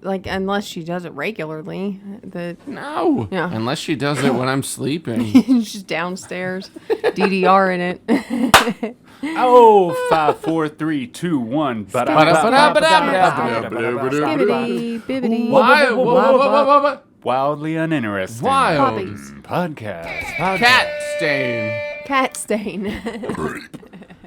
like, unless she does it regularly. No. Yeah. Unless she does it when I'm sleeping. She's downstairs, DDR in it. Oh, 5, 4, 3, 2, 1. Bibbidi, bibbidi. Why? What? Wildly uninteresting. Wild. Puppies. Podcast. Cat stain. Cat stain.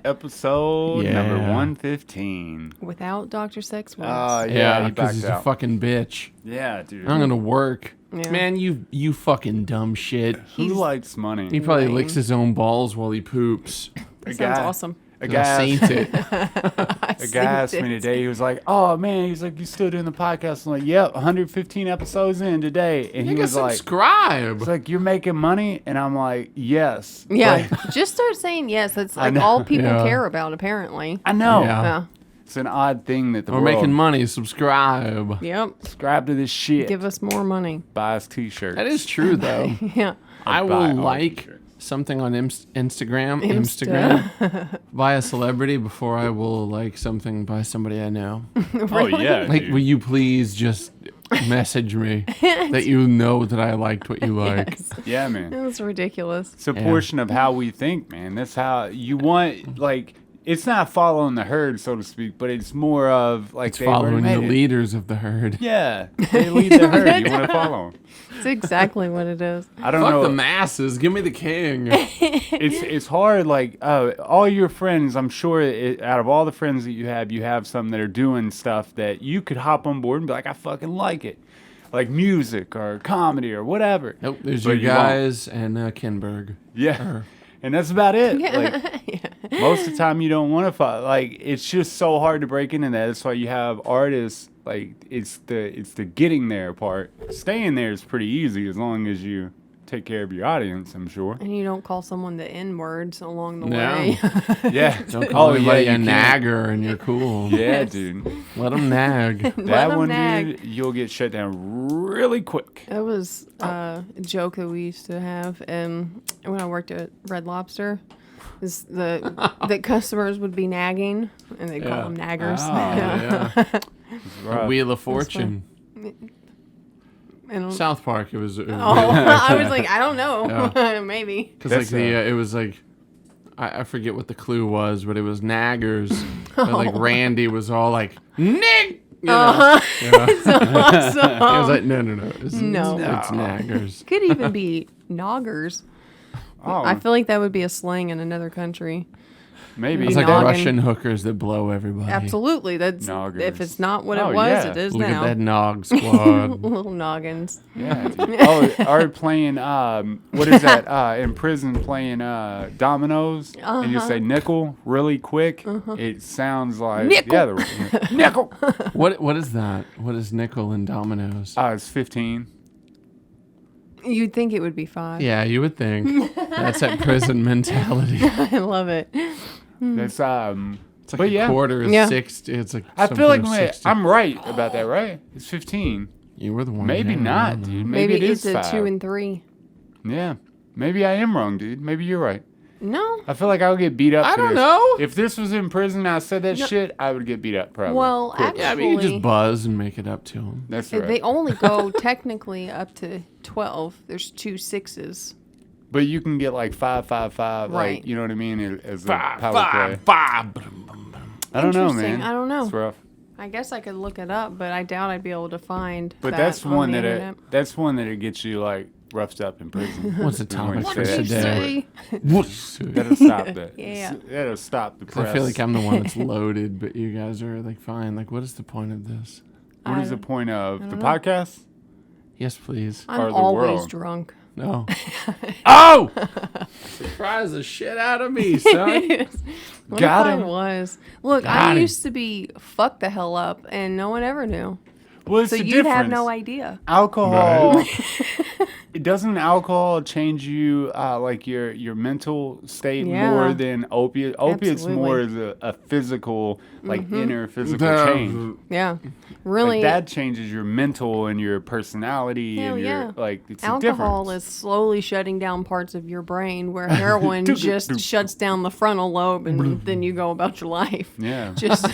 Episode Yeah. number 115. Without Dr. Sex Words. Yeah, he because backed he's a out. fucking bitch. Yeah, dude. I'm gonna work. Yeah. Man, you fucking dumb shit. Who likes money? He probably lame. licks his own balls while he poops. That sounds awesome. A I guy, saint it. a guy asked me today, he was like, oh man, he's like, you still doing the podcast? I'm like, yep, 115 episodes in today. And he Nigga, was like, subscribe. it's like, you're making money? And I'm like, yes. Yeah, Like, just start saying yes. That's like know. all people Yeah. care about, apparently. I know. Yeah. Yeah. It's an odd thing that the We're world making money. Subscribe. Yep. subscribe to this shit. Give us more money. Buy us t-shirts. That is true, though. Yeah. I buy will all like t-shirts. something on Instagram Insta. by a celebrity before I will like something by somebody I know. Oh yeah, Like, dude. will you please just message me that you know that I liked what you like? Yeah, man. That was ridiculous. It's a portion of how we think, man. That's how you want, like, it's not following the herd, so to speak, but it's more of, like, It's following the leaders of the herd. Yeah, they lead the herd. You want to follow them. It's exactly what it is. I don't Fuck know. the masses. Give me the king. It's hard, like, all your friends, I'm sure, out of all the friends that you have some that are doing stuff that you could hop on board and be like, I fucking like it. Like music or comedy or whatever. Nope, there's But you you won't. guys and Kinberg. Yeah. And that's about it. Like, most of the time you don't want to follow. Like, it's just so hard to break into that. That's why you have artists. Like, it's the getting there part. Staying there is pretty easy as long as you take care of your audience, I'm sure. And you don't call someone the N-words along the No. way. Yeah. Don't call anybody you a can't. nagger and you're cool. Yeah, dude. Let them nag. Let That 'em one, nag. dude, you'll get shut down really quick. That was a joke that we used to have when I worked at Red Lobster. Is that customers would be nagging, and they call them naggers. Ah. Yeah. Right. Wheel of Fortune. And, South Park. It was. oh, I was like, I don't know, maybe. Because like That's, it was like, I forget what the clue was, but it was naggers. But like Randy was all like, nig. You know? Yeah. Awesome. I was like, no. It's, No. it's naggers. Could even be noggers. Oh, I feel like that would be a slang in another country. maybe. It's like Noggin. Russian hookers that blow everybody. Absolutely. That's Noggers. if it's not what Oh, it was, yeah. it is Look now. at that nog squad. Little noggins. Yeah, dude. Oh, are playing what is that? In prison playing dominoes, and you say nickel really quick. It sounds like Nickel. the other one. Nickel. What is that? What is nickel and dominoes? It's 15. You'd think it would be 5. Yeah, you would think. That's that prison mentality. I love it. That's It's like But a yeah. quarter is Yeah. 60. It's like I something feel like of man, 60. I'm right about that, right? It's 15. You were the one. Maybe getting it not, wrong. dude. Maybe it it's is a 5. 2 and 3. Yeah. Maybe I am wrong, dude. Maybe you're right. No. I feel like I would get beat up. I for don't this. know. If this was in prison and I said that shit, I would get beat up probably. Well, Quick. actually, Yeah, but you just buzz and make it up to him. That's right. they only go technically up to 12. There's 2 6s. But you can get like 5, 5, 5. Right. Like, you know what I mean? As a Five, power five, play. five. I don't know, Interesting. man. I don't know. It's rough. I guess I could look it up, but I doubt I'd be able to find. But that that's on one the that internet. it gets you like roughed up in prison. What's the When you topic say for that. today? That'll stop that. Yeah. That'll stop the I press. feel like I'm the one that's loaded, but you guys are like, fine. Like, what is the point of this? What is the point of the podcast? Yes, please. Or I'm the always world. drunk. No. Oh! Surprise the shit out of me, son. What Got if him. I was? Look, Got I him. used to be fucked the hell up, and no one ever knew. Well, it's So the you'd have difference. no idea. Alcohol. It doesn't alcohol change you like your mental state Yeah. more than opiate? Opiates Absolutely. more is a physical, like inner physical The- change. Yeah, really. Like that changes your mental and your personality Hell and your yeah. like it's Alcohol a difference. is slowly shutting down parts of your brain, where heroin just shuts down the frontal lobe, and then you go about your life. Yeah. Just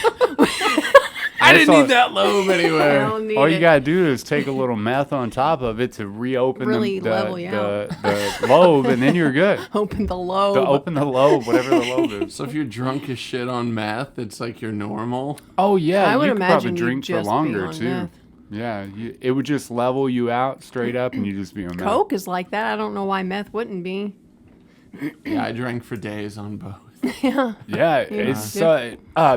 I didn't need that lobe I anywhere. don't need All it. you gotta do is take a little meth on top of it to reopen Really the level you out. the lobe, and then you're good. Open the lobe. Open the lobe, whatever the lobe is. So if you're drunk as shit on meth, it's like you're normal. Oh yeah, I would you could imagine probably you'd drink for just be longer on too. meth. Yeah, it would just level you out straight up, and you just be on meth. Coke is like that. I don't know why meth wouldn't be. Yeah, I drank for days on both. Yeah, it's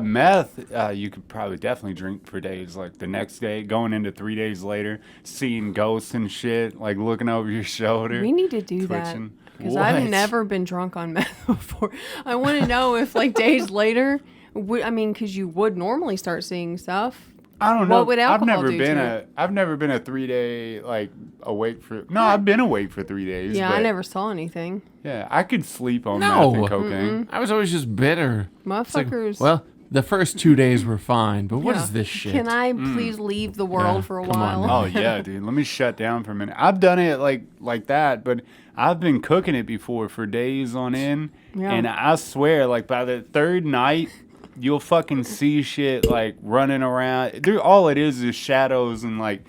meth. You could probably definitely drink for days. Like the next day, going into 3 days later, seeing ghosts and shit, like looking over your shoulder. We need to do twitching. that because I've What? never been drunk on meth before. I want to know if like days later, because you would normally start seeing stuff. I don't know. What would alcohol do to it? I've never been a 3 day like awake for. No, I've been awake for 3 days. Yeah, but I never saw anything. Yeah, I could sleep on No. meth and cocaine. I was always just bitter. It's like, Motherfuckers. well, the first 2 days were fine, but what Yeah. is this shit? Can I please leave the world Yeah, for a come on while? now. Oh yeah, dude. Let me shut down for a minute. I've done it like that, but I've been cooking it before for days on end, Yeah. and I swear, like by the third night, you'll fucking see shit like running around. All it is shadows and like,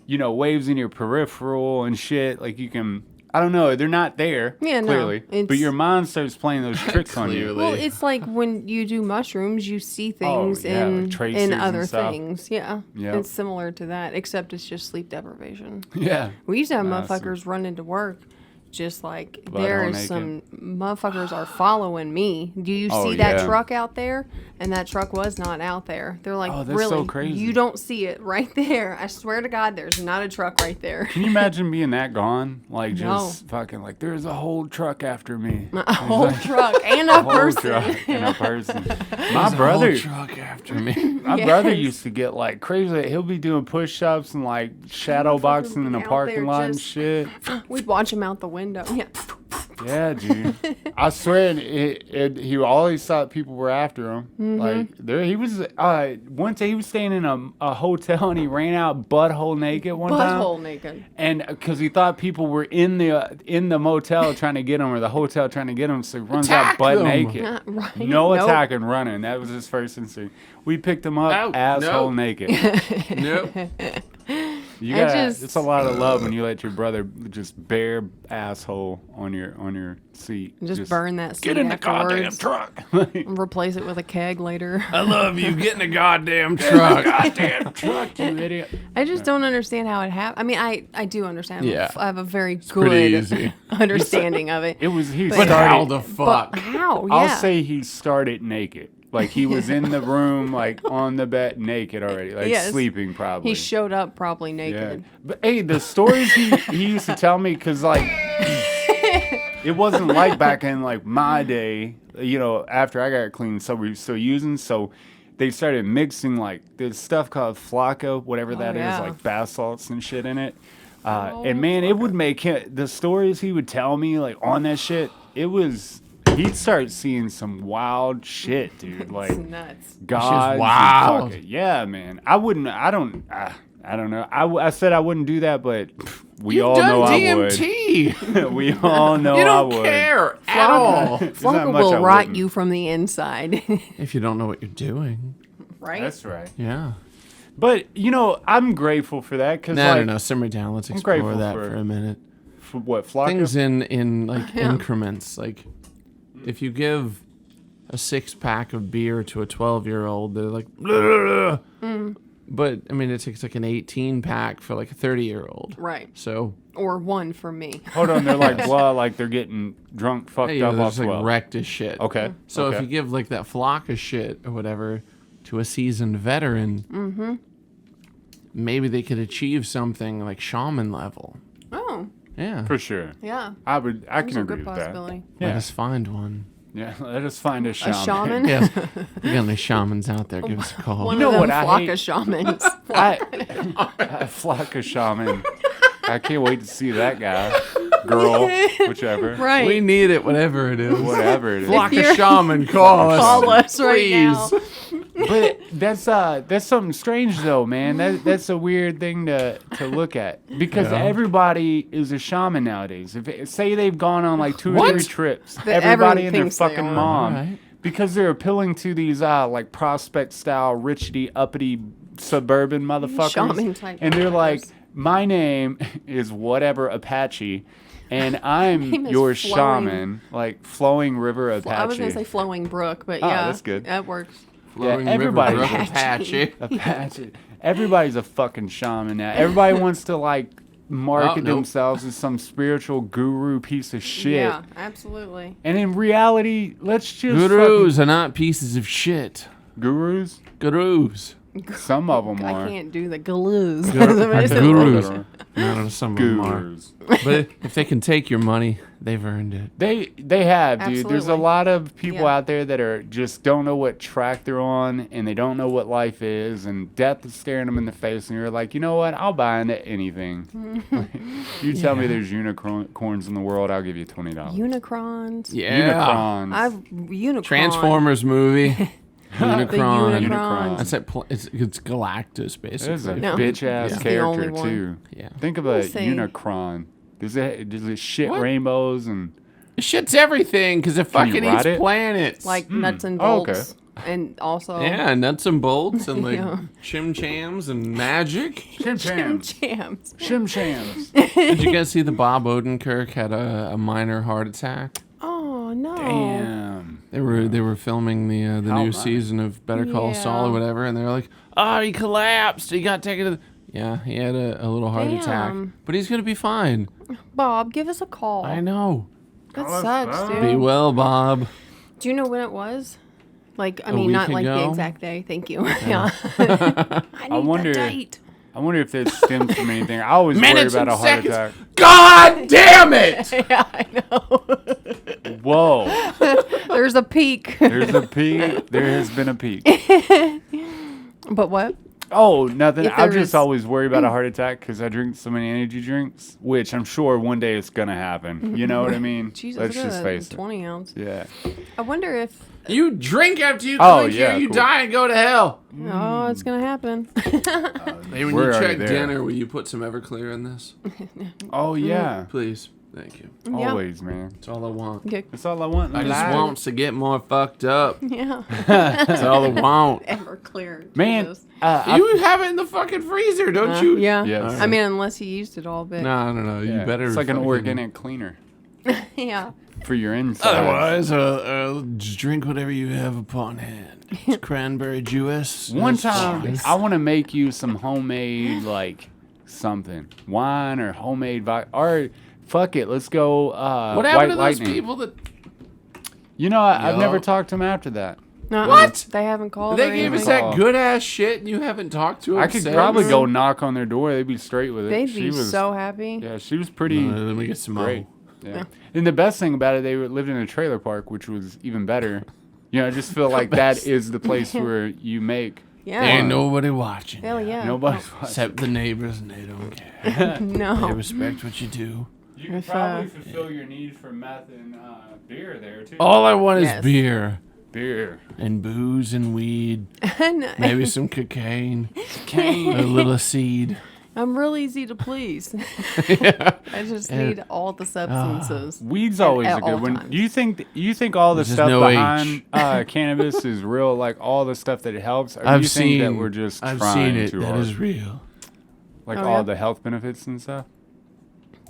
waves in your peripheral and shit. Like you can. I don't know. They're not there, Yeah, no, clearly. But it's- your mind starts playing those tricks on you. Clearly. Well, it's like when you do mushrooms, you see things yeah, like in tracers and other stuff. things. Yeah, Yep. it's similar to that, except it's just sleep deprivation. Yeah. We used to have Nah, motherfuckers run into work, just like Butt there hole is naked. some motherfuckers are following me. Do you Oh, see that yeah. truck out there? And that truck was not out there. They're like, Oh, that's really? so crazy. You don't see it right there. I swear to God, there's not a truck right there. Can you imagine being that gone? Like No. just fucking like there's a whole truck after me. A whole truck and a A whole person. truck and a person. There's My a brother, whole truck after me. my brother Yes. used to get like crazy. He'll be doing push-ups and like shadow boxing in the out parking there lot and just- shit. We'd watch him out the window. Yeah. Yeah, dude. I swear, he always thought people were after him. Mm-hmm. Like he was. One day he was staying in a hotel and he ran out butthole naked one time. Butthole naked. And because he thought people were in the motel trying to get him, or the hotel trying to get him, so he runs out Attack butt them. naked. Not right. No Nope. attack and running. That was his first instinct. We picked him up, No, asshole no. naked. Nope. You I got just- it's a lot of love when you let your brother just bare asshole on your seat. Just burn that seat Get in the goddamn afterwards. truck. Replace it with a keg later. I love you. Get in the goddamn truck. Goddamn truck, you idiot. I just don't understand how it happened. I mean, I do understand. Yeah. I have a very pretty good easy. understanding of it. He But How started. the fuck? But how? Yeah. I'll say he started naked. Like he was in the room, like on the bed, naked already, like Yes. sleeping probably. he showed up probably Yeah. naked. But hey, the stories he used to tell me, because like it wasn't like back in like my day, after I got clean, so we were still using, so they started mixing like this stuff called Flaka, whatever that is, yeah. like bath salts and shit in it. And man, it would make the stories he would tell me like on that shit, he'd start seeing some wild shit, dude. Like It's nuts. gods and wild. fucking- yeah, man. I don't know. I said I wouldn't do that, but we You've all done know DMT. I would. We all know You I don't would. care at all. There's not Flaka much I will rot wouldn't. you from the inside. If you don't know what you're doing. Right? That's right. Yeah. But I'm grateful for that because No, no. Simmer down. Let's explore grateful that for- for a minute. For what Flaka? Things in like increments. Like if you give a 6-pack of beer to a 12-year-old, they're like, "Blah, blah, blah." But I mean, it takes like an 18-pack for like a 30-year-old. Right. So Or one for me. Hold on, they're like blah, like they're getting drunk, fucked hey, up they're off just like 12. wrecked as shit. Okay. So okay. if you give like that Flaka shit or whatever to a seasoned veteran, maybe they could achieve something like shaman level. Oh, Yeah. For sure. yeah. I That's can a agree good with that. possibility. Let Yeah. us find one. Yeah, let us find a A shaman. shaman? Yes. We got any shamans out there? Give us a call. One know of them what I Flaka hate? shamans. I Flaka shaman. I can't wait to see that guy, girl, whichever, Right. We need it, whatever it is. whatever it is. Flocka you're- shaman, call us. Call us right now. Please. But that's something strange though, man. That's a weird thing to look at because Yeah. everybody is a shaman nowadays. Say they've gone on like 2 or What? 3 trips, That everybody everyone and their thinks they fucking are. mom, Alright. because they're appealing to these like prospect style, richity, uppity suburban motherfuckers. Shaman type And they're like, motherfuckers. my name is whatever Apache, and I'm name is your Flowing- shaman, like Flowing River Apache. I was gonna say flowing brook, but Oh, yeah, that's good. That works. Flowing everybody- River Brook Apache. Apache. Everybody's a fucking shaman now. Everybody wants to like market nope. themselves as some spiritual guru piece of shit. Yeah, absolutely. And in reality, let's just Gurus are not pieces of shit. fucking- gurus. Gurus. Some of them I are. can't do the glues. Gurus. No, some of them are. Gurus. But if they can take your money, they've earned it. They have, dude. There's a Absolutely. lot of people Yeah. out there that are just don't know what track they're on, and they don't know what life is, and death is staring them in the face, and you're like, you know what? I'll buy into anything. You tell me there's unicorns in the world, I'll give you $20. Unicrons. Yeah. Unicrons. I've Unicron. Transformers movie. Unicron. Unicron. That's that. It's Galactus, There's a basically. No. bitch ass That's the character only one. too. Yeah. Think of We'll a see. Unicron. Does it shit What? rainbows and It shits everything because it Can you fucking ride eats it? planets. Like nuts and Oh, okay. bolts, and also yeah, nuts and bolts and like Yeah. chim chams and magic. Shim Shams? Chams. Shim Shams. Did you guys see the Bob Odenkirk had a minor heart attack? Oh no. Damn. They were filming the How new nice. season of Better Call Saul or Yeah. whatever, and they were like, "Oh, he collapsed. He got taken to the." Yeah, he had a little heart attack, Damn. but he's gonna be fine. Bob, give us a call. I know. That Oh, sucks, that's dude. Be well, Bob. Do you know when it was? Like, I A mean, not week like the ago? exact day. Thank you. Yeah. I need wonder- the date. I wonder if this stems from anything. I always worry Minutes about and a heart seconds. attack. God damn it! Yeah, I know. Whoa. There's a peak. There's a peak. There has been a peak. But what? Oh, nothing. If I there just is- always worry about a heart attack because I drink so many energy drinks, which I'm sure one day it's going to happen. You know what I mean? Jesus, Let's look at just that face it. 20 ounce. Yeah. I wonder if. You drink after you Oh, cleanse yeah, here, you cool. die and go to hell. Oh, it's gonna happen. Hey, when We're you already check there. dinner, will you put some Everclear in this? Oh, yeah. Please. Thank you. Yeah. Always, man. That's all I want. Yeah. That's all I want in I just life. want to get more fucked up. Yeah. That's all I want. Ever clear. Man, Jesus. You have it in the fucking freezer, don't you? Yeah. Yes. I mean, unless you used it all, but No. yeah, You better. it's like an fucking- organic cleaner yeah. for your insides. Otherwise, just drink whatever you have upon hand. It's cranberry juice. One that's time, fine. I want to make you some homemade, like, something. Wine or homemade or fuck it, let's go What White happened to those Lightning. people that You know, I've Yo. never talked to him after that. No, What? They haven't called. they or gave us anything. that good ass shit and you haven't talked to them? I could since? probably go knock on their door. They'd be straight with it. They'd she be was, so happy. Yeah, she was pretty Let me get some great. more. Yeah. And the best thing about it, they lived in a trailer park, which was even better. You know, I just feel like that is the place where you make. Yeah. Ain't nobody watching. Hell yeah. Nobody's watching. Except the neighbors and they don't care. They No. respect what you do. You could If, probably fulfill your need for meth and beer there too. All I want Yes. is beer Beer. and booze and weed. No, Maybe some cocaine. Cane. A little seed. I'm real easy to please. Yeah. I just And- need all the substances. Weed's always at a good all one. times. Do you think all the There's stuff no behind cannabis is real? Like all the stuff that it helps? Or do you I've think seen that we're just I've trying seen it. too That hard? is real. Like Oh, all yeah? the health benefits and stuff.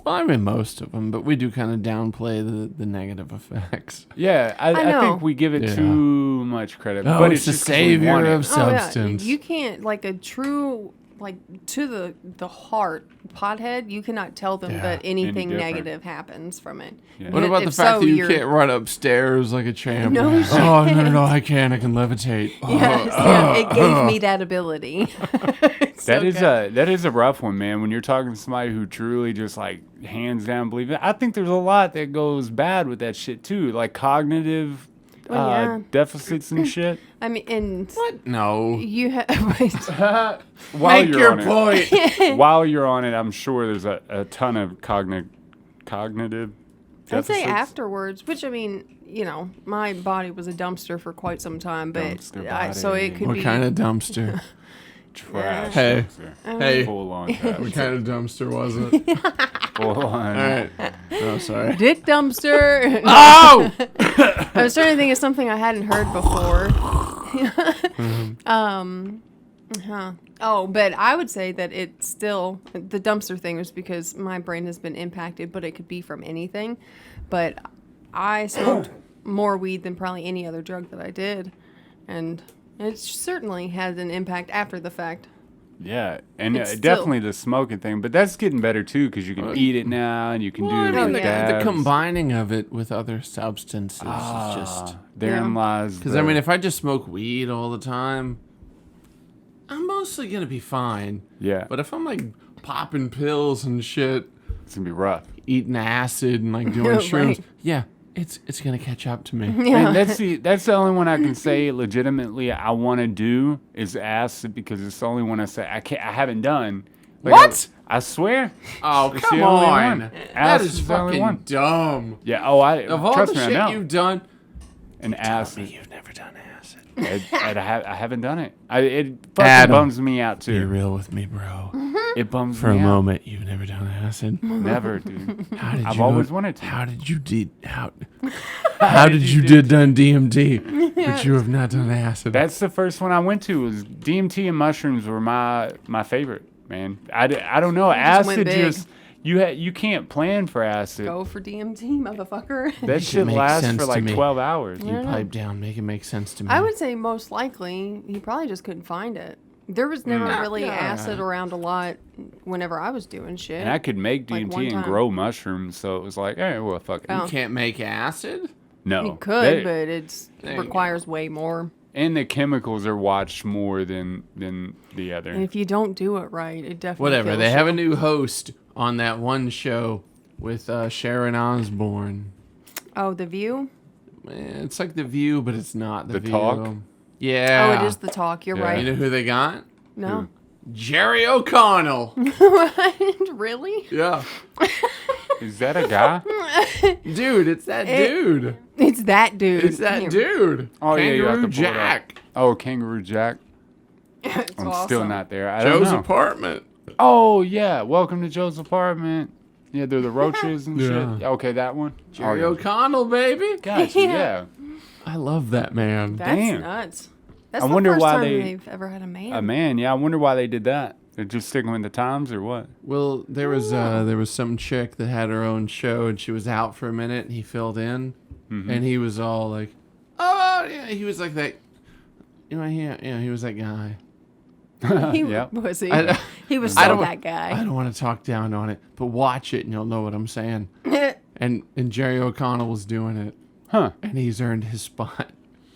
Well, I mean most of them, but we do kind of downplay the negative effects. Yeah, I know. think we give it Yeah. too much credit. Oh, but it's the just 'cause we savior want it. of substance. Oh, yeah. You can't, like a true, like to the heart pothead, you cannot tell them Yeah. that anything different. negative happens from it. Yeah. What about the If fact so, that you you're- can't run upstairs like a champ? No Oh, shit. no, I can. I can levitate. Yes, yeah, it gave me that ability. It's That so is good. that is a rough one, man. When you're talking to somebody who truly just like hands down believes it, I think there's a lot that goes bad with that shit too, like cognitive Well, yeah. deficits and shit. I mean, and What? No. you have. While Make you're your on point. it, while you're on it, I'm sure there's a ton of cognitive I'd say deficits. afterwards, which I mean, you know, my body was a dumpster for quite some time, but Dumpster so body. it could What be. kind of dumpster? Trash. Hey. dumpster. Hey. Full on trash. What kind of dumpster was it? Full on. All right. Oh, sorry. Dick dumpster. Oh! I was trying to think of something I hadn't heard before. Huh. Oh, but I would say that it's still the dumpster thing was because my brain has been impacted, but it could be from anything. But I smoked more weed than probably any other drug that I did, and it certainly had an impact after the fact. Yeah, and It's definitely the smoking thing, but that's getting better too because you can eat it now and you can Well, do I mean, the the dabs. combining of it with other substances is just. Therein lies. Because I mean, if I just smoke weed all the time, I'm mostly gonna be fine. yeah, But if I'm like popping pills and shit, it's gonna be rough. eating acid and like doing Right. shrooms, yeah, it's gonna catch up to me. Yeah. And that's the only one I can say legitimately I want to do is acid because it's the only one I say I haven't done. Like, What? I swear. Oh, It's the come only on. one. That Acid's is the only fucking one. dumb. Yeah. Oh, Of all trust the me, I shit know. you've done, And acid. you've never done acid. I haven't done it. It fucking Adam, bums me out Be too. real with me, bro. It bums For a me out. moment, you've never done acid. Never, dude. How did I've you always wanted to. How did you did how did you did done DMT, but you have not done acid? That's the first one I went to. Was DMT and mushrooms were my favorite, man. I don't know. just went Acid big. just you can't plan for acid. Go for DMT, motherfucker. That shit makes lasts sense for to like me. 12 hours. you pipe down, make it make sense to me. I would say most likely he probably just couldn't find it. There was never really Yeah. acid around a lot whenever I was doing shit. And I could make Like DMT one and time. grow mushrooms, so it was like, hey, well, fuck it. Oh. You can't make acid? No, You could, They- but it There you requires way more. and the chemicals are watched more than the And other. if you don't do it right, it definitely Whatever. kills They have you. a new host on that one show with Sharon Osbourne. Oh, The View? It's like The View, but it's not The The View. Talk? Yeah. Oh, it is The Talk. You're Yeah. You right. know who they got? No. Jerry O'Connell. Really? Yeah. Is that a guy? Dude, it's that dude. It's that dude. It's that dude. Oh, yeah, you have Kangaroo to pull it up. Jack. Oh, Kangaroo Jack. It's I'm awesome. still not there. I don't Joe's know. apartment. Oh yeah, welcome to Joe's apartment. Yeah, they're the roaches and Yeah. shit. Okay, that one. Jerry Oh, O'Connell, baby. gotcha. Yeah. Yeah. I love that man. That's Damn. nuts. That's I the wonder first why time they- they've ever had a man. A man. Yeah, I wonder why they did that. They're just sticking with the times or what? Well, there was some chick that had her own show and she was out for a minute and he filled in and he was all like, "Oh yeah," he was like that. He was that guy. He Yep. was he? I- He was I so don't- that I guy. don't want to talk down on it, but watch it and you'll know what I'm saying. And Jerry O'Connell was doing it, Huh. and he's earned his spot.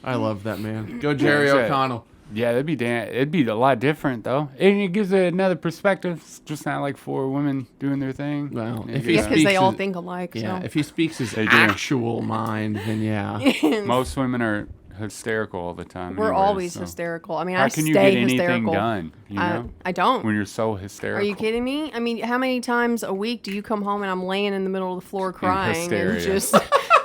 I love that man. Go Jerry That's it. O'Connell. Yeah, it'd be a lot different though. And it gives it another perspective. It's just not like four women doing their thing. Well, Yeah, if you he Yeah, got- because they speaks all his- think alike. Yeah, So. if he speaks his They do. actual mind, then yeah. Most women are hysterical all the time. We're anyways, always so. hysterical. I mean, How I can stay you get anything hysterical. done? You know, I don't. when you're so hysterical. Are you kidding me? I mean, how many times a week do you come home and I'm laying in the middle of the floor crying and hysteria.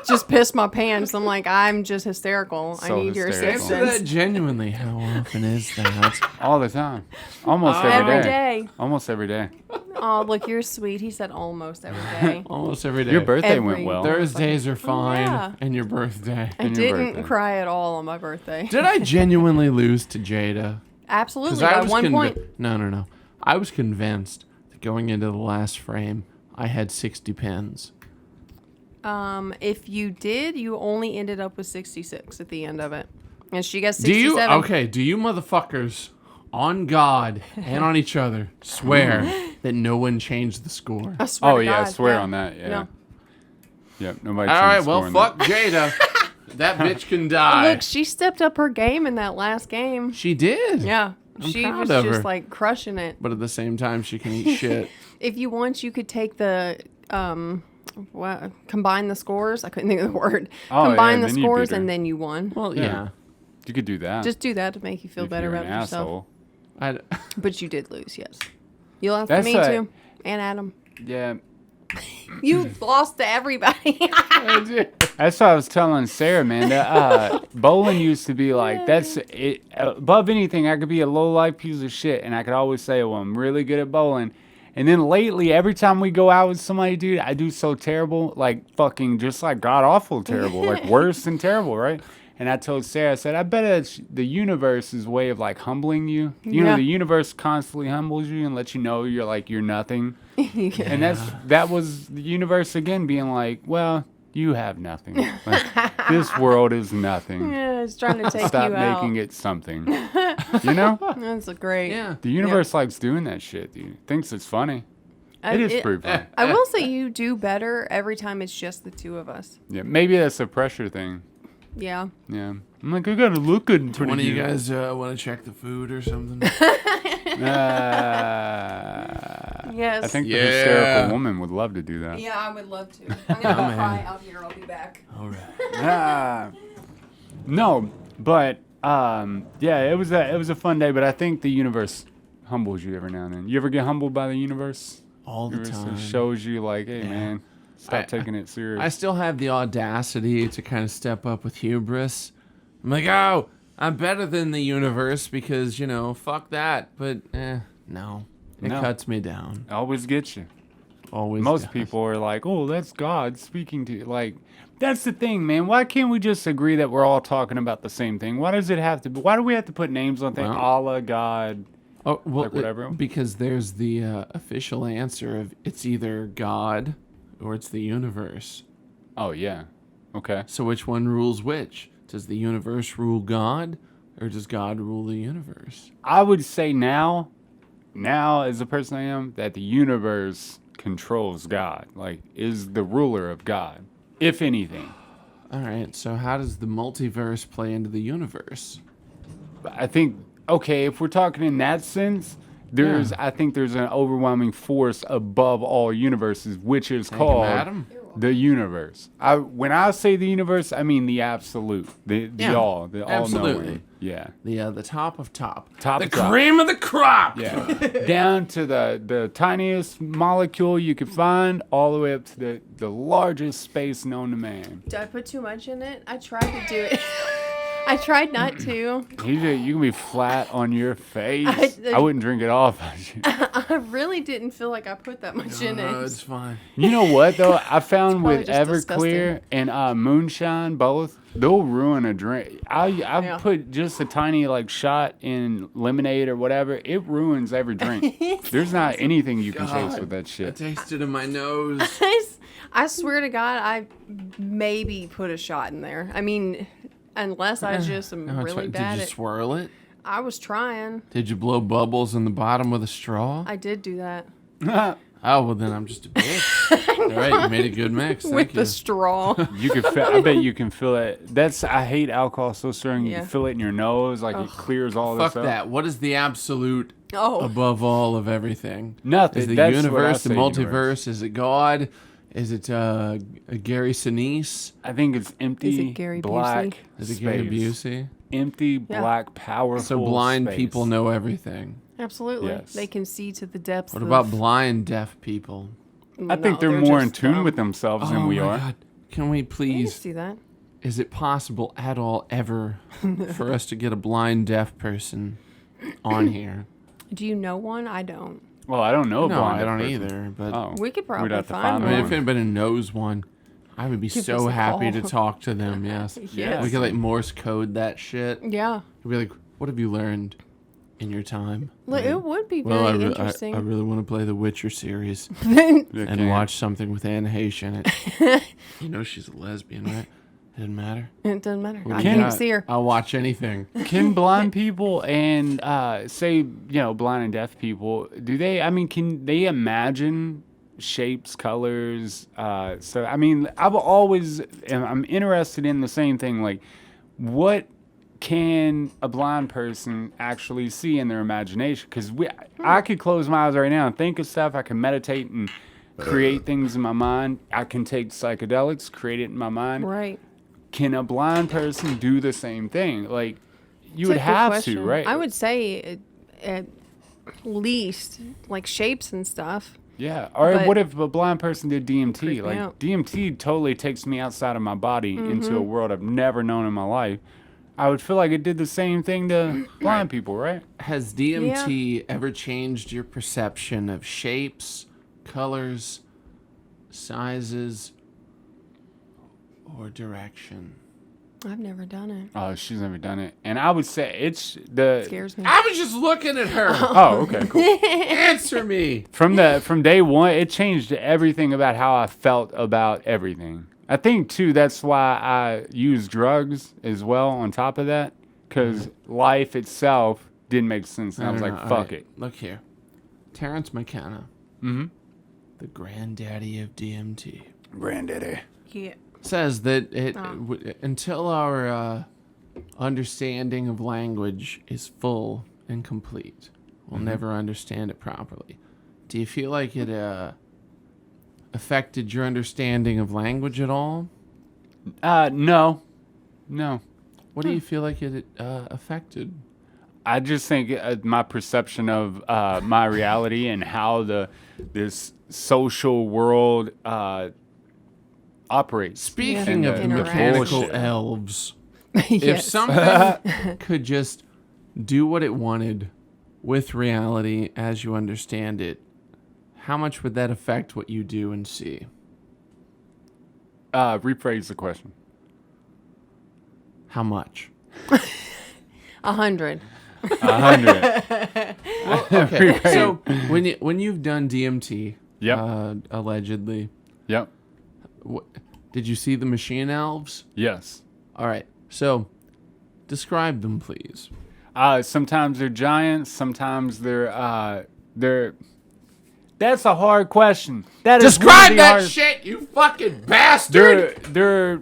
just piss my pants? I'm like, I'm just hysterical. I So need your hysterical. Answer assistance. that genuinely. How often is that? All the time. Almost Every every day. Almost every day. Oh, look, you're sweet. He said almost every day. Almost every day. Your birthday Every- went well. Thursdays are fine, yeah. and your birthday. I And your didn't birthday. cry at all on my birthday. Did I genuinely lose to Jada? Absolutely. I By was one point. No. I was convinced that going into the last frame, I had 60 pins. If you did, you only ended up with 66 at the end of it. And she got Do 67. you? Okay. Do you motherfuckers, on God and on each other, swear that no one changed the score? I swear Oh to yeah, I God, swear on that. Yeah. No. Yep. Nobody. All changed right. the Well, score on fuck that. Jada. That bitch can die. Look, she stepped up her game in that last game. She did. Yeah. I'm She proud was of just her. like crushing it. But at the same time, she can eat shit. If you want, you could take the combine the scores. I couldn't think of the word. Oh, Combine yeah, the then you scores beat her. and then you won. Well, Yeah. yeah. You could do that. Just do that to make you feel if better you're about an yourself. asshole. But you did lose, yes. You lost to That's me a- too, and Adam. Yeah. You lost to everybody. That's what I was telling Sarah, man. That, bowling used to be like, that's it. Above anything, I could be a low life piece of shit, and I could always say, well, I'm really good at bowling. And then lately, every time we go out with somebody, dude, I do so terrible, like fucking just like god awful terrible, like worse than terrible, right? And I told Sarah, I said, I bet it's the universe's way of like humbling you. You know, Yeah. the universe constantly humbles you and lets you know you're nothing. Yeah. And that was the universe again being like, well, you have nothing. Like, this world is nothing. Yeah, it's trying to take Stop you out. making it something. You know? That's great. Yeah. The universe likes doing that shit, dude. Thinks it's funny. It is pretty funny. I will say you do better every time it's just the two of us. Yeah, maybe that's a pressure thing. Yeah. Yeah. I'm like, I gotta look good in front One of of you you. guys want to check the food or something? Yes. I think the Yeah. hysterical woman would love to do that. Yeah, I would love to. I'm gonna go cry out here. I'll be back. All right. No, but yeah, it was a fun day. But I think the universe humbles you every now and then. You ever get humbled by the universe? All the Universe time. shows you like, hey man, stop taking it serious. I still have the audacity to kind of step up with hubris. I'm like, oh, I'm better than the universe because, you know, fuck that. But, no. It No. cuts me down. Always get you. Always Most does. people are like, oh, that's God speaking to you. Like, that's the thing, man. Why can't we just agree that we're all talking about the same thing? Why does it have to be? Why do we have to put names on things? Well- Allah, God. Oh, well, like whatever. Because there's the official answer of it's either God or it's the universe. Oh, yeah. Okay. So which one rules which? Does the universe rule God or does God rule the universe? I would say now as the person I am, that the universe controls God, like is the ruler of God, if anything. All right, so how does the multiverse play into the universe? I think, okay, if we're talking in that sense, I think there's an overwhelming force above all universes, which is Take 'em called at 'em? the universe. When I say the universe, I mean the absolute, the all absolutely. knowing. Yeah. The top of top. Top the of top. cream of the crop. Yeah. Down to the tiniest molecule you could find, all the way up to the largest space known to man. Did I put too much in it? I tried to do it. I tried not to. You can be flat on your face. I- I wouldn't drink it off. I really didn't feel like I put that much in No, it. it's fine. You know what though? I found probably with just Everclear and Moonshine both, they'll ruin a drink. I've Yeah. put just a tiny like shot in lemonade or whatever. It ruins every drink. There's not anything you can chase with that I shit. tasted in my nose. I swear to God, I maybe put a shot in there. I mean, unless I just am No, it's really fine. bad Did you at. swirl it? I was trying. Did you blow bubbles in the bottom with a straw? I did do that Oh, well, then I'm just a bitch. All right, you made a good mix. with Thank the you. straw. You could. I bet you can feel it. I hate alcohol so strong. You Yeah. can feel it in your nose, like it clears all Fuck this up. that. What is the absolute Oh, above all of everything? Nothing. Is the That's what I universe, the say, multiverse? universe. Is it God? Is it Gary Sinise? I think it's empty, Is it Gary black Busey? Is it space. Gary Busey? Empty, black, powerful. So blind space. people know everything. absolutely. Yes. They can see to the depths. What of, about blind deaf people? I think they're more in tune with themselves than we are. God. Can we I can please? see that. Is it possible at all ever for us to get a blind deaf person on here? Do you know one? I don't. Well, I don't know. a No, blind I don't person. either. But Oh, We could probably have to find I mean, one. if anybody knows one, I would be Give so us a happy to call. talk to them. Yes. Yes. We could like Morse code that shit. Yeah. We'd be like, "What have you learned in your time?" It would be very Well, I interesting. really want to play the Witcher series You and can't. watch something with Anne Heche in it. You know she's a lesbian, right? Didn't matter. It doesn't matter. I Can- can't see her. I'll watch anything. Can blind people and say blind and deaf people do they? I mean, can they imagine shapes, colors? So I mean, I'm interested in the same thing. Like, what can a blind person actually see in their imagination? Because I could close my eyes right now and think of stuff. I can meditate and create things in my mind. I can take psychedelics, create it in my mind. Right. Can a blind person do the same thing? Like, you would It's a good have question. to, right? I would say at least like shapes and stuff. Yeah. Or But- what if a blind person did DMT? Freak me Like, out. DMT totally takes me outside of my body into a world I've never known in my life. I would feel like it did the same thing to blind people, right? Has DMT ever changed your perception of shapes, colors, sizes, or direction? I've never done it. Oh, she's never done it. And I would say it's the... Scares me. I was just looking at her. Oh, okay, cool. Answer me. From day one, it changed everything about how I felt about everything. I think, too, that's why I use drugs as well on top of that. Because life itself didn't make sense. And I was like, fuck it. Look here. Terrence McKenna. Mm-hmm. The granddaddy of DMT. Granddaddy. Yeah. Says that until our understanding of language is full and complete, we'll never understand it properly. Do you feel like it affected your understanding of language at all? No. What do you feel like it affected? I just think my perception of my reality and how this social world operates. Speaking of interact. mechanical Bullshit. elves, if Yes. something could just do what it wanted with reality as you understand it, how much would that affect what you do and see? Rephrase the question. How much? 100. 100. Okay, so when you've done DMT, Yep. allegedly, Yep. did you see the machine elves? Yes. All right, so describe them, please. Sometimes they're giants. Sometimes they're. That's a hard question. That is one of Describe the that hardest- shit, you fucking bastard! They're.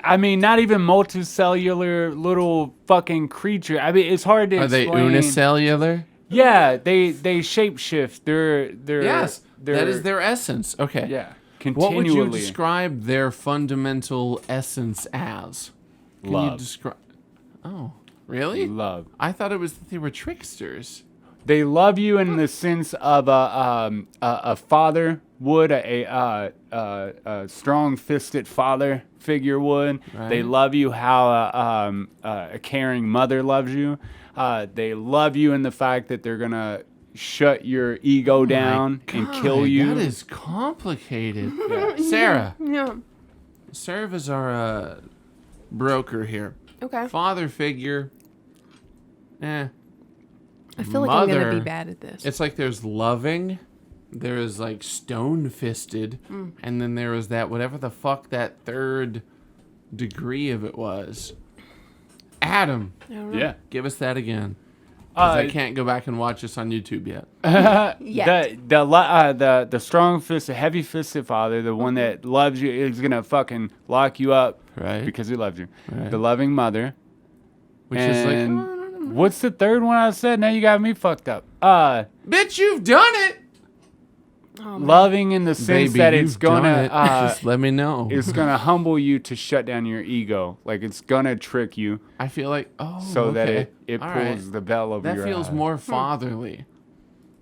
I mean, not even multicellular little fucking creature. I mean, it's hard to Are they explain. unicellular? Yeah, they shapeshift. They're. Yes, that is their essence. Okay. Yeah. What would you Continually. describe their fundamental essence as? Can you Love. describe? Oh, really? Love. I thought it was that they were tricksters. They love you in the sense of a father would, a strong-fisted father figure would. Right. They love you how a caring mother loves you. They love you in the fact that they're gonna shut your ego down and kill God, you. That is complicated. Sarah, Yeah. serve as our broker here. Okay. Father figure. I feel like I'm going to Mother. be bad at this. It's like there's loving, there is like stone-fisted, and then there is that whatever the fuck that third degree of it was. Adam, I don't know. Yeah. give us that again. 'Cause I Uh, can't go back and watch this on YouTube yet. Yet. The strong-fisted, heavy-fisted father, the one that loves you, is gonna fucking lock you up Right. because he loves you. Right. The loving mother. Which is like, And what's the third one I said? Now you got me fucked up. bitch, you've done it. Oh, man. Loving in the sense Baby, that you've it's gonna done it. Just let me know. it's gonna humble you to shut down your ego. Like it's gonna trick you I feel like, so that okay. it All pulls right. the bell over That your feels eye. more fatherly.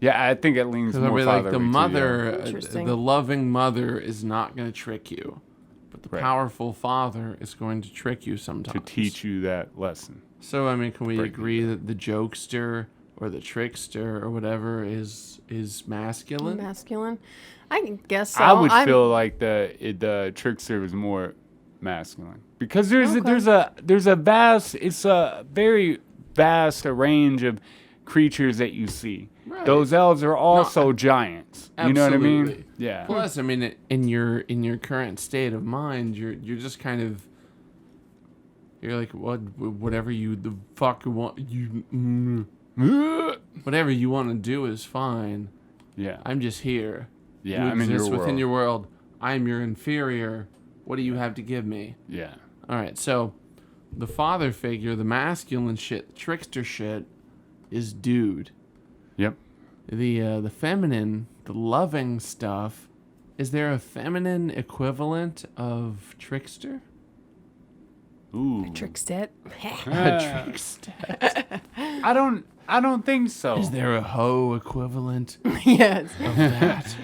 Yeah, I think it leans Because I more mean, like fatherly the to you. mother, Interesting. the loving mother is not going to trick you, but the Right. powerful father is going to trick you sometimes. to teach you that lesson. So I mean, can we Break agree that the jokester or the trickster or whatever is masculine? Masculine? I guess so. I would I'm- feel like the trickster was more masculine because there's Okay. there's a very vast range of creatures that you see. Right. Those elves are also giants. You know what I mean? Absolutely. Yeah. Plus, I mean, in your current state of mind, you're just kind of you're like whatever you the fuck you want whatever you want to do is fine. Yeah. I'm just here. Yeah, You I'm in your exist within world. your world. I'm your inferior. What do you have to give me? Yeah. All right, so the father figure, the masculine shit, the trickster shit, is dude. Yep. The feminine, the loving stuff. Is there a feminine equivalent of trickster? Ooh. Trickster. A trickster. I don't think so. Is there a hoe equivalent Yes. of that?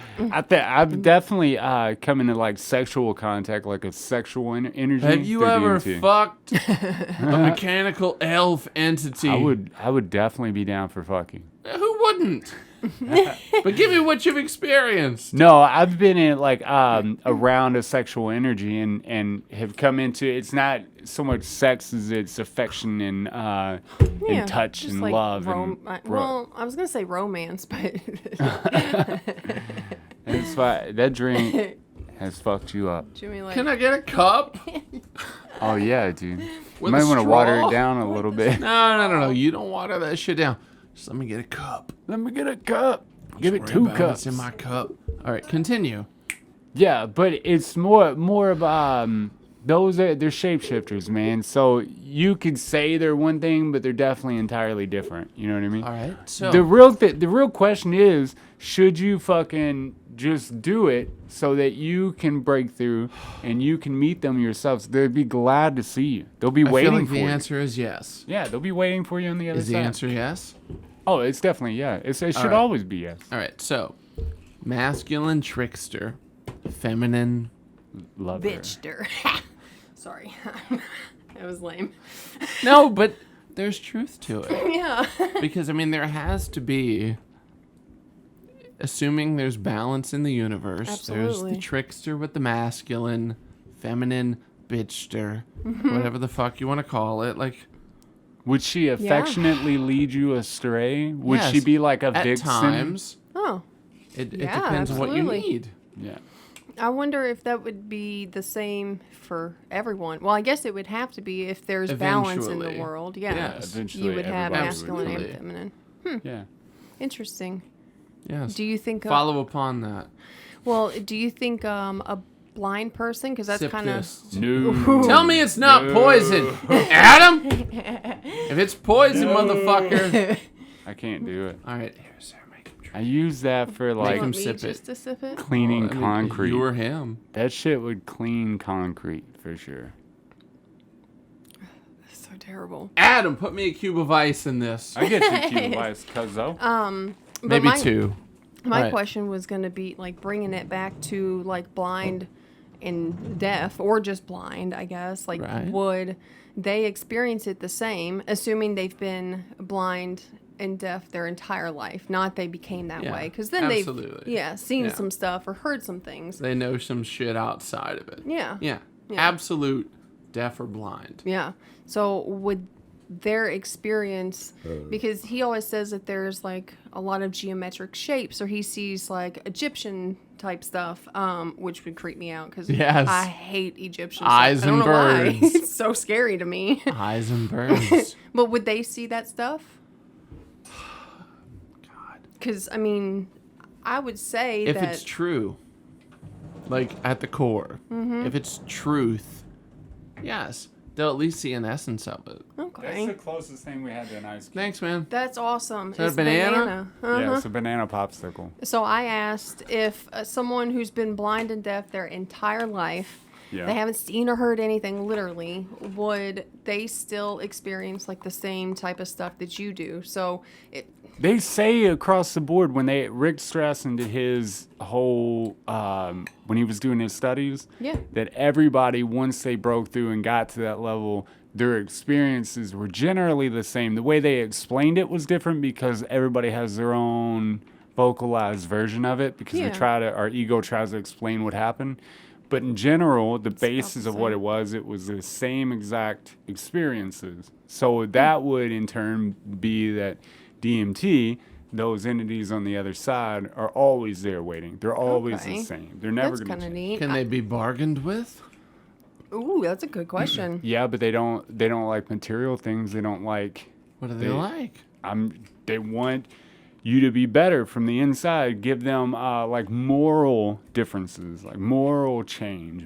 I've definitely come into like sexual contact, like a sexual energy. Have you through ever DMT. fucked a mechanical elf entity? I would definitely be down for fucking. Who wouldn't? But give me what you've experienced. No, I've been in like around a sexual energy and have come into it's not so much sex as it's affection and touch just and like love well, I was gonna say romance, but That's why that drink has fucked you up. Jimmy, like, Can I get a cup? Oh yeah, dude. You With might a want to water straw? it down a little bit. No. You don't water that shit down. Just let me get a cup. Let me get a cup. Give it Worry 2 about cups. what's in my cup. All right, continue. Yeah, but it's more of they're shapeshifters, man. So you could say they're one thing, but they're definitely entirely different. You know what I mean? All right. So The real question is, should you fucking just do it so that you can break through and you can meet them yourselves? They'd be glad to see you. They'll be I waiting feel like for the you. answer is yes. Yeah, they'll be waiting for you on the other Is side. the answer yes? Oh, it's definitely yeah. It should right. always be yes. All right. So masculine trickster, feminine. Love her. bitchster. Sorry, that was lame. No, but there's truth to it. Yeah. Because, I mean, there has to be, assuming there's balance in the universe, there's Absolutely. the trickster with the masculine, feminine, bitchster, Mm-hmm. whatever the fuck you want to call it. Like, Would she affectionately lead you astray? Would she yes, be like a at vixen? times, Oh, it Yeah, depends on what you absolutely. need. Yeah. I wonder if that would be the same for everyone. Well, I guess it would have to be if there's balance in the Eventually. world. Yeah. Yes. Eventually, You would have everybody masculine and Absolutely. feminine. Yeah. Interesting. Yes. Do you think Follow upon that. well, do you think a blind person, because that's Sip kind of this. No. Tell me it's not poison, Adam. If it's poison, motherfucker. I can't do it. All right, here, sir, make him try. I use that for you like him want me sip just it. to sip it? cleaning I mean, concrete. You or him. That shit would clean concrete for sure. So terrible. Adam, put me a cube of ice in this. I get you, cute advice, cuzzo. But Maybe my, 2. My Right. question was going to be like bringing it back to like blind and deaf, or just blind, I guess. Like, Right. would they experience it the same, assuming they've been blind and deaf their entire life? Not they became that Yeah, way, because then absolutely. they've seen Yeah. some stuff or heard some things. They know some shit outside of it. Yeah. Yeah. Yeah. Absolute deaf or blind. Yeah. So would their experience, because he always says that there's like a lot of geometric shapes, or he sees like Egyptian type stuff, which would creep me out because Yes. I hate Egyptian Eyes stuff. I don't and know why. birds. It's so scary to me. Eyes and birds. But would they see that stuff? God. Because I mean, I would say If that it's true, like at the core, Mm-hmm. if it's truth, yes, they'll at least see an essence of it. okay. closest thing we had to an ice cream. Thanks, man. That's awesome. that a It's banana? Uh-huh. Yeah, it's a banana popsicle. So I asked if someone who's been blind and deaf their entire life, Yeah. they haven't seen or heard anything literally, would they still experience like the same type of stuff that you do? So They say across the board when Rick Strassen did his whole when he was doing his studies, Yeah. that everybody once they broke through and got to that level, their experiences were generally the same. The way they explained it was different because everybody has their own vocalized version of it because Yeah. our ego tries to explain what happened. But in general, the basis the of what same. it was the same exact experiences. So that would in turn be that DMT, those entities on the other side, are always there waiting. They're always Okay. the same. They're never that's going kind to of change. neat. Can they be bargained with? Ooh, that's a good question. Yeah, but they don't like material things. They don't like What do they like? they want you to be better from the inside. Give them like moral differences, like moral change,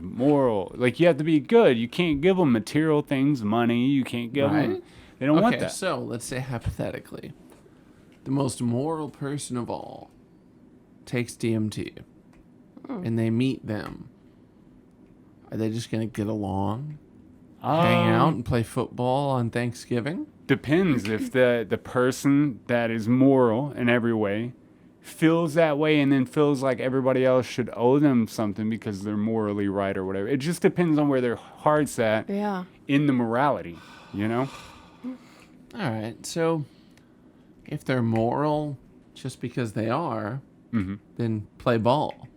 like you have to be good. You can't give them material things, money. You can't give them. Right. They don't want Okay, that. so let's say hypothetically, the most moral person of all takes DMT, and they meet them. Are they just gonna get along, hang out, and play football on Thanksgiving? Depends if the person that is moral in every way feels that way and then feels like everybody else should owe them something because they're morally right or whatever. It just depends on where their heart's at Yeah. in the morality, you know? All right, so if they're moral just because they are, Mm-hmm. then play ball.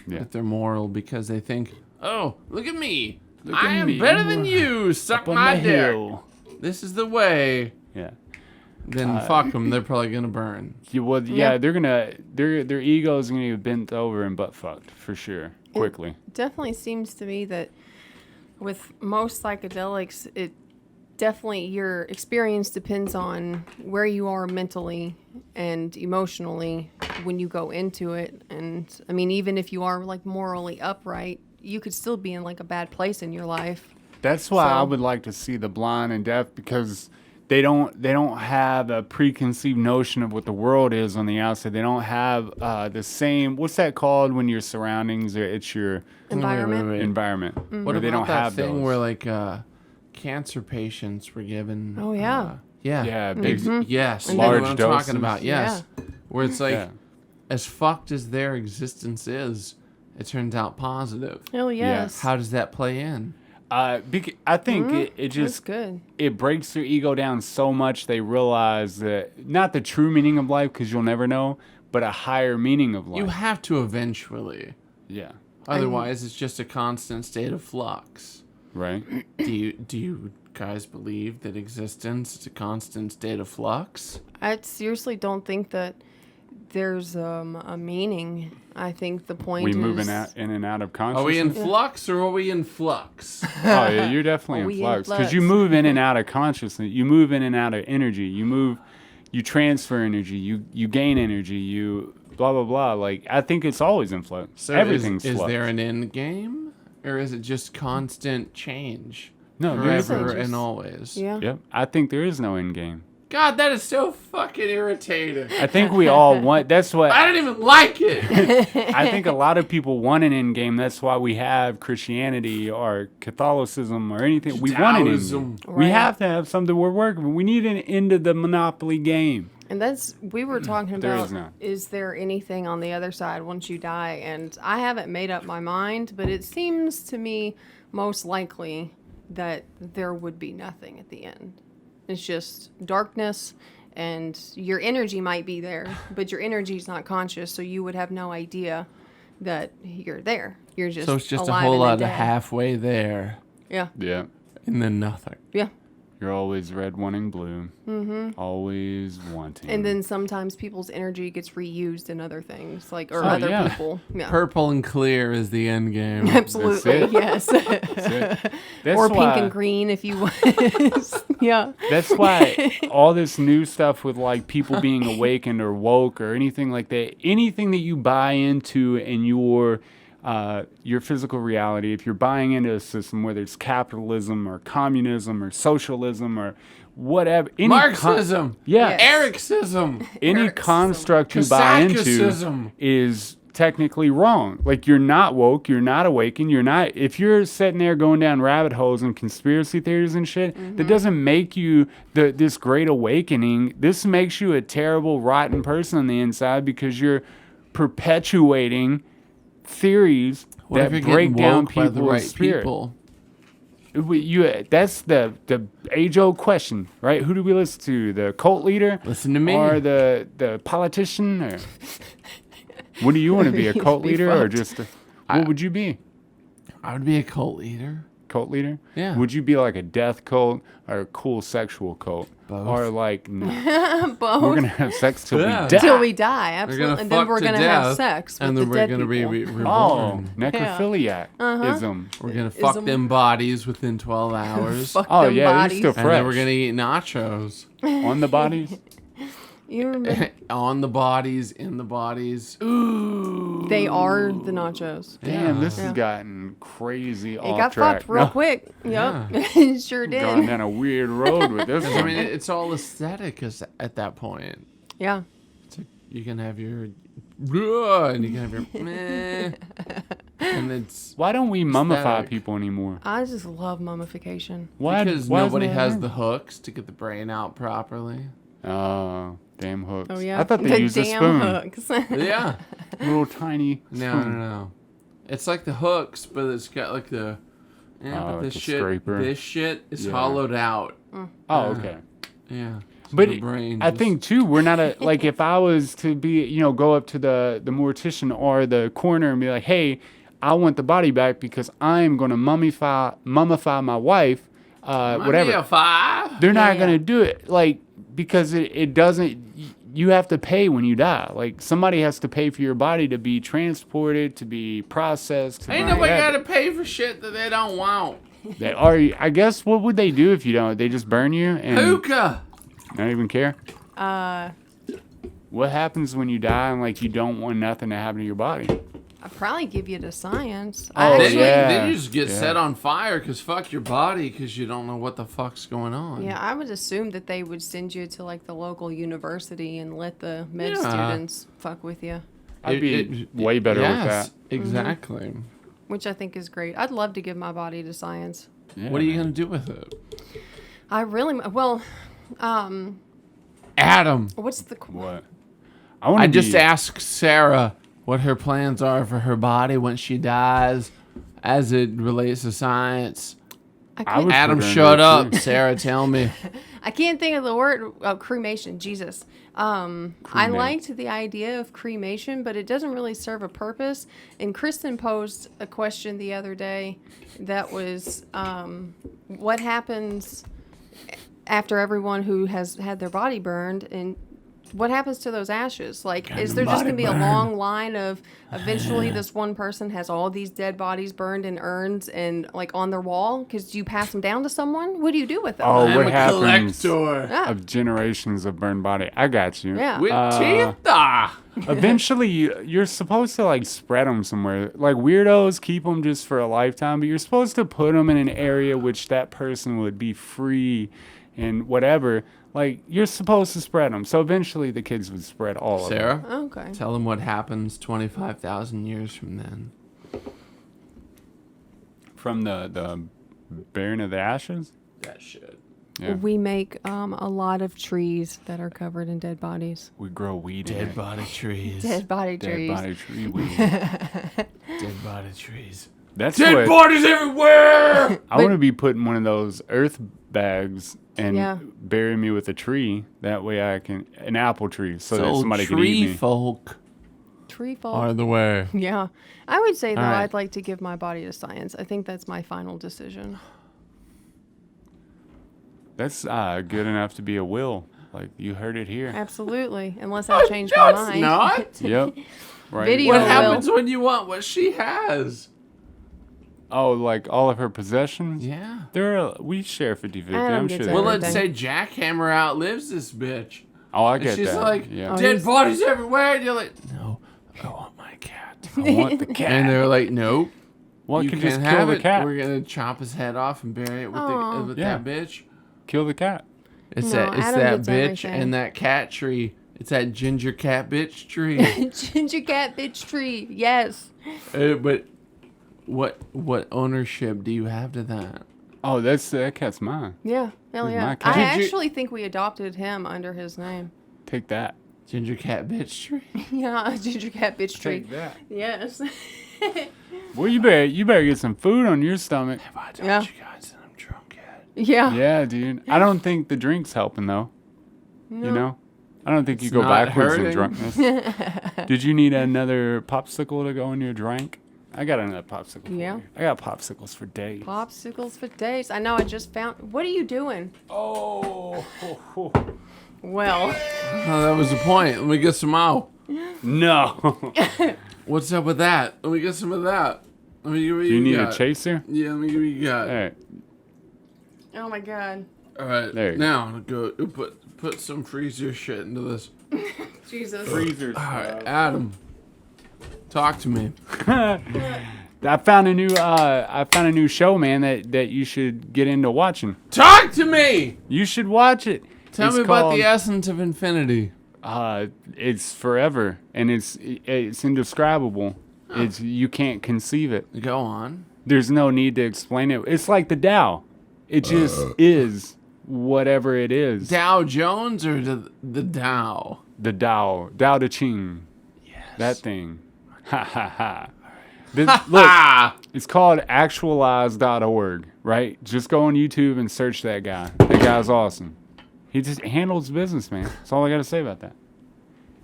Yeah. If they're moral because they think, oh, look at me. Look I at am me. better than you. Suck Up on my the dick. hill. This is the way. Yeah. Then fuck them. They're probably going to burn. They're gonna their egos are gonna get bent over and butt fucked for sure quickly. Definitely seems to me that with most psychedelics, it definitely your experience depends on where you are mentally and emotionally when you go into it. And I mean, even if you are like morally upright, you could still be in like a bad place in your life. That's why I So- would like to see the blind and deaf, because they don't have a preconceived notion of what the world is on the outside. They don't have the same, what's that called when your surroundings are, it's your Environment. Wait. environment. What Where they about don't that have thing those. where like cancer patients were given? Oh, yeah. Yeah. Yeah, big Yes. And You know large what I'm doses. talking about. Yes. Where it's like, Yeah. as fucked as their existence is, it turns out positive. Oh, yes. How does that play in? I think it That's just good. it breaks their ego down so much they realize that not the true meaning of life, because you'll never know, but a higher meaning of life. You have to eventually. Yeah. Otherwise, it's just a constant state of flux. Right. Do you guys believe that existence is a constant state of flux? I seriously don't think that there's a meaning. I think the point We is moving in and out of consciousness. Are we in flux or are we in flux? Oh yeah, you're definitely Are in we in flux because flux? you move in and out of consciousness. You move in and out of energy. You transfer energy. You gain energy. You blah blah blah. Like I think it's always in flux. So Everything's is flux. there an end game, or is it just constant change? No, there is forever no- and always. Yeah. Yep. I think there is no end game. God, that is so fucking irritating. I think we all want. That's what I don't even like it. I think a lot of people want an end game. That's why we have Christianity or Catholicism or anything. We want an end Taoism. game. We Right. have to have something we're working with. We need an end of the monopoly game. And we were talking There about, is none. is there anything on the other side once you die? And I haven't made up my mind, but it seems to me most likely that there would be nothing at the end. It's just darkness, and your energy might be there, but your energy's not conscious, so you would have no idea that you're there. You're just So it's just a alive whole and lot of dead. halfway there, Yeah, Yeah. and then nothing. yeah. You're always red wanting blue. Mm-hmm. Always wanting. And then sometimes people's energy gets reused in other things, like or Oh, other yeah. people. Yeah, Purple and clear is the end game. absolutely. it. Yes. That's Or why, pink and green if you want. Yeah. That's why all this new stuff with like people being awakened or woke or anything like that, anything that you buy into in your physical reality, if you're buying into a system, whether it's capitalism or communism or socialism or whatever, any Marxism. yeah, Ericsism. any Ericsism. construct you buy into Kazakhsism. is technically wrong. Like you're not woke, you're not awakened, you're not. If you're sitting there going down rabbit holes and conspiracy theories and shit, that doesn't make you this great awakening. This makes you a terrible, rotten person on the inside because you're perpetuating theories What if that you're break getting down woke by the people's right spirit. people? That's the age-old question, right? Who do we listen to? The cult leader? Listen to me. Or the politician? Or what do you want to be, a cult Be leader or fucked. just what would you be? I would be a cult leader. Cult leader? Yeah. Would you be like a death cult or a cool sexual cult? Both. Or like, no, Both. we're going to have sex till Yeah. we die. Till we die, We're absolutely. gonna And then fuck we're to gonna death, have sex with and the then we're dead gonna people. be reborn. Oh, necrophiliac-ism. We're gonna fuck Ism. them bodies within 12 hours, Fuck Oh, them yeah, they're bodies. still and then we're fresh. gonna eat nachos On the bodies? You remember? on the bodies, in the bodies. They are the nachos. Damn, this Yeah. has gotten crazy It off got track. fucked real No, quick. Yep. It sure Gone did. down a weird road with this I one. mean, it's all aesthetic at that point. Yeah. It's like you can have your, and you can have your meh, and it's Why don't we mummify Aesthetic. people anymore? I just love mummification. Why? because why nobody isn't that has hard? the hooks to get the brain out properly. Oh, damn hooks. Oh yeah. I thought they the used a damn spoon. hooks. Yeah. Little tiny No, spoon. no. It's like the hooks, but it's got like the. Yeah, Oh, but like a scraper. this shit is Yeah. hollowed out. Oh, okay. Yeah. But the brain I just- think too, we're not like if I was to be, go up to the mortician or the coroner and be like, hey, I want the body back because I'm gonna mummify my wife, whatever. They're not gonna do it, like, because it doesn't. You have to pay when you die. Like, somebody has to pay for your body to be transported, to be processed. To Ain't be nobody whatever. gotta pay for shit that they don't want. They are. I guess what would they do if you don't? They just burn you and Hookah. not even care. What happens when you die and like you don't want nothing to happen to your body? I'd probably give you to science. Oh, Then, yeah. then you just get Yeah. set on fire because fuck your body because you don't know what the fuck's going on. Yeah, I would assume that they would send you to like the local university and let the med Yeah. students fuck with you, I'd be way better with yes, that. exactly. which I think is great. I'd love to give my body to science. Yeah, What are you man. gonna do with it? I really well. Adam, What's the What? I want I to just asked Sarah what her plans are for her body when she dies as it relates to science. I would Adam, put her in shut there, up. too. Sarah, tell me. I can't think of the word cremation. Jesus. I Cremate. liked the idea of cremation, but it doesn't really serve a purpose. And Kristen posed a question the other day that was, what happens after everyone who has had their body burned, and what happens to those ashes? Like, is there just going to be a long line of eventually this one person has all these dead bodies burned in urns and like on their wall? Because do you pass them down to someone? What do you do with them? Oh, I'm what a happens collector Yeah. of generations of burned body? I got you. Yeah. with teeth. Eventually, you're supposed to like spread them somewhere. Like weirdos keep them just for a lifetime, but you're supposed to put them in an area which that person would be free and whatever. Like, you're supposed to spread them. So eventually the kids would spread all of them. Sarah, Okay. tell them what happens 25,000 years from then. From the burying of the ashes? That shit. Yeah. We make a lot of trees that are covered in dead bodies. We grow weed in Dead it. body trees. Dead body Dead trees. body tree weed. Dead body trees. That's Dead what bodies everywhere! I want to be put in one of those earth bags and Yeah. bury me with a tree. That way I can, an apple tree, so that So somebody can tree eat me. folk Tree fall. are the way. Yeah. I would say, though, All right. I'd like to give my body to science. I think that's my final decision. That's good enough to be a will. Like, you heard it here. Absolutely. Unless I change my No, it's mind. not. Yep. Right. Video What will. happens when you want what she has? Oh, like all of her possessions? Yeah. We share 50-50. Adam I'm gets sure. Well, everything. let's say Jackhammer outlives this bitch. Oh, I And get she's that. like, yeah. Oh, dead he's- bodies everywhere. And you're like, no, I want my cat. I want the cat. And they're like, nope. Well, you you can can't just have kill the it. cat. We're gonna chop his head off and bury it with, Aw. with Yeah. that bitch. Kill the cat. It's No, that Adam that gets bitch everything. and that cat tree. It's that ginger cat bitch tree. Ginger cat bitch tree. Yes. But what ownership do you have to that? Oh, that cat's mine. Yeah. Hell Who's yeah. my cat? I Did you- actually think we adopted him under his name. Take that. Ginger cat bitch tree. Yeah. Ginger cat bitch tree. Take that. Yes. Well, you better get some food on your stomach. Have I told Yeah. you guys that I'm drunk yet? Yeah. Yeah, dude. I don't think the drink's helping though. No. You know, I don't think you It's go not backwards in hurting. drunkenness. Did you need another popsicle to go in your drink? I got another popsicle. For Yeah. you. I got popsicles for days. Popsicles for days. I know. I just found. What are you doing? Oh. Well. Oh, that was the point. Let me get some out. No. What's up with that? Let me get some of that. Let me give Do you need got. a chaser? Yeah, let me give you got. All right. Oh my God. All right. There you now go put some freezer shit into this. Jesus. Freezers. All right, Adam, talk to me. I found a new show, man, that you should get into watching. Talk to me. You should watch it. Tell It's me about called, the essence of infinity. It's forever and it's indescribable. It's you can't conceive it. Go on. There's no need to explain it. It's like the Tao. It just is whatever it is. Dow Jones or the Dow? The Tao Te Ching. Yes. That thing. Ha ha ha. Look, it's called actualize.org, right? Just go on YouTube and search that guy. That guy's awesome. He just handles business, man. That's all I got to say about that.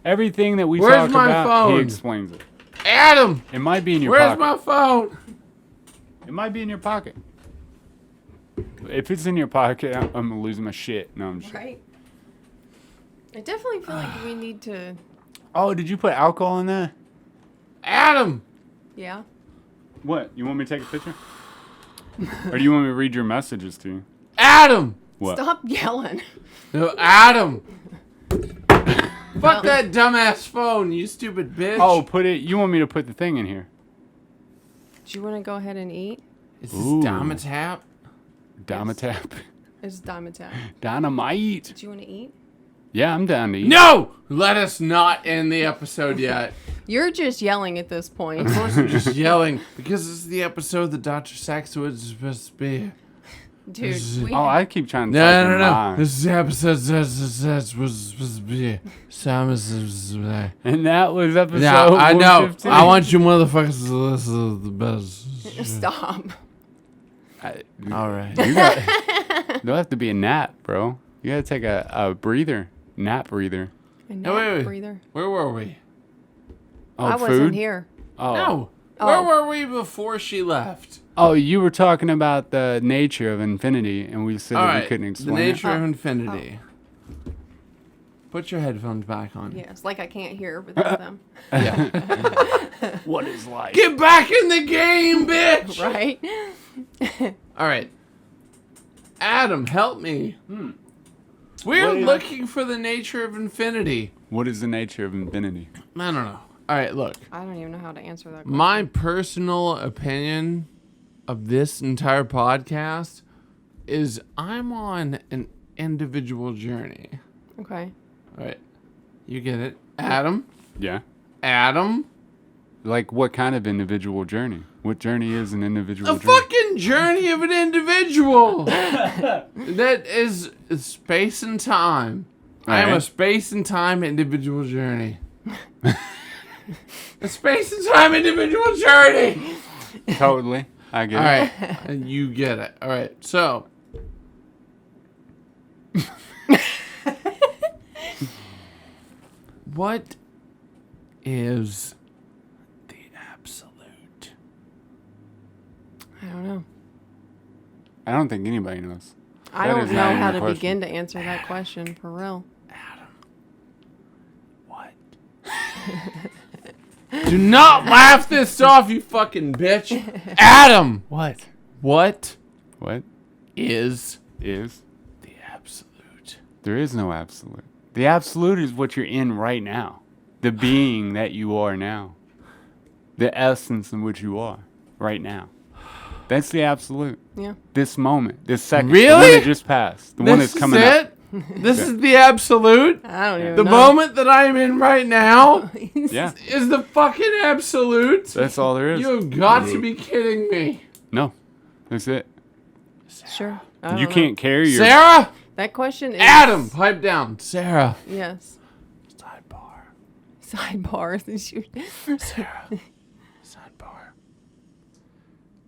Everything that we Where's talk my about, phone? he explains it. Adam! It might be in your Where's pocket. my phone? It might be in your pocket. If it's in your pocket, I'm going to lose my shit. No, I'm just Right. I definitely feel like we need to. Oh, did you put alcohol in that? Adam! Yeah. What? You want me to take a picture? Or do you want me to read your messages to you? Adam! What? Stop yelling. No, Adam! Fuck that dumbass phone, you stupid bitch. Oh, you want me to put the thing in here? Do you want to go ahead and eat? Is this Ooh. Dimetap? Dimetap. It's Dimetap. Dynamite. Do you want to eat? Yeah, I'm down to eat. No! Let us not end the episode yet. You're just yelling at this point. Of course I'm just yelling. Because this is the episode that Dr. Saxwood is supposed to be. Dude, we Oh, I keep trying to No. This is the episode that was supposed to be. And that was episode Yeah, I know. 115. I want you motherfuckers to listen to the best. Stop. All right. There'll have to be a nap, bro. You gotta take a breather. Nap breather. A No, wait. nap breather. Where were we? Oh, I food? wasn't here. Oh. No. Oh. Where were we before she left? Oh, you were talking about the nature of infinity, and we said All that right. we couldn't The explain nature it. of infinity. Put your headphones back on. Yes, like I can't hear without them. Yeah. What is life? Get back in the game, bitch! Right? All right. Adam, help me. What We're do you- looking for the nature of infinity. What is the nature of infinity? I don't know. All right, look. I don't even know how to answer that question. My personal opinion of this entire podcast is I'm on an individual journey. Okay. All right. You get it. Adam? Yeah. Adam? Like what kind of individual journey? What journey is an individual A journey? fucking journey of an individual. That is space and time. I am a Alright. space and time individual journey. A space and time individual journey. Totally. I get All it. right. And you get it. All right. So. What is the absolute? I don't know. I don't think anybody knows. I That don't is know not even how a to question. begin to answer that question for real. Adam. What? Do not laugh this off, you fucking bitch. Adam. What? What What is is? the absolute? There is no absolute. The absolute is what you're in right now. The being that you are now. The essence in which you are right now. That's the absolute. Yeah. This moment, this second. The Really? one that just passed. The one that's coming is up. it? This is the absolute? I don't even The know. moment that I am in right now Yeah. is the fucking absolute? That's all there is. You have got to be kidding me. No. That's it. Sure. I don't You know. can't carry your... Sarah? That question is... Adam, pipe down. Sarah. Yes. Sidebar. Sidebar. Sarah. Sidebar.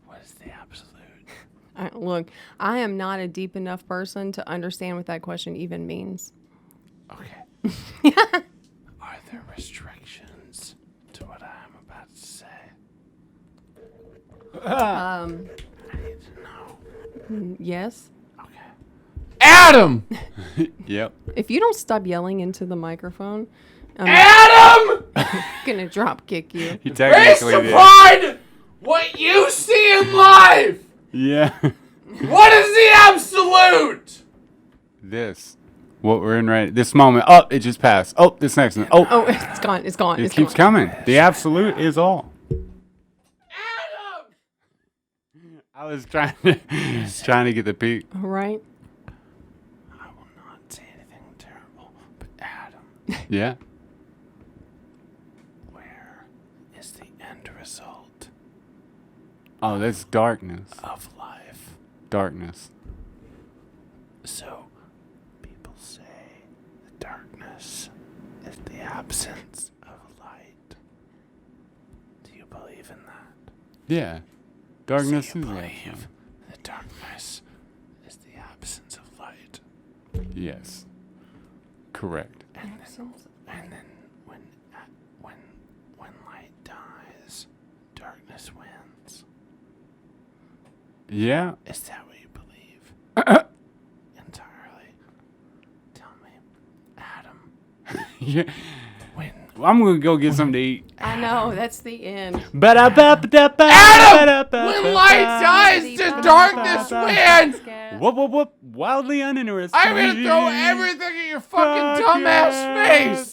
What is the absolute? Look, I am not a deep enough person to understand what that question even means. Okay. Are there restrictions to what I am about to say? I need to know. Yes. Okay. Adam! Yep. If you don't stop yelling into the microphone, I'm Adam! gonna drop kick you. He Based technically did. upon what you see in life, Yeah. what is the absolute? This. What we're in right... This moment. Oh, it just passed. Oh, this next one. Oh. Oh, it's gone. It's gone. It It's keeps gone. coming. The absolute is all. Adam! I was trying to get the peak. All right. I will not say anything terrible, but Adam, Yeah. where is the end result Oh, that's darkness. of life? Darkness. So, people say the darkness is the absence of light. Do you believe in that? Yeah. Darkness Do you is that. believe the darkness is the absence of light? Yes. Correct. And then when light dies, darkness wins. Yeah. Is that what you believe? Entirely. Tell me, Adam. Yeah. When I'm gonna go get something to eat. I know, that's the end. Adam, when light dies, the darkness wins. Whoop, whoop, whoop. Wildly uninteresting. I'm gonna throw everything in your fucking dumbass face.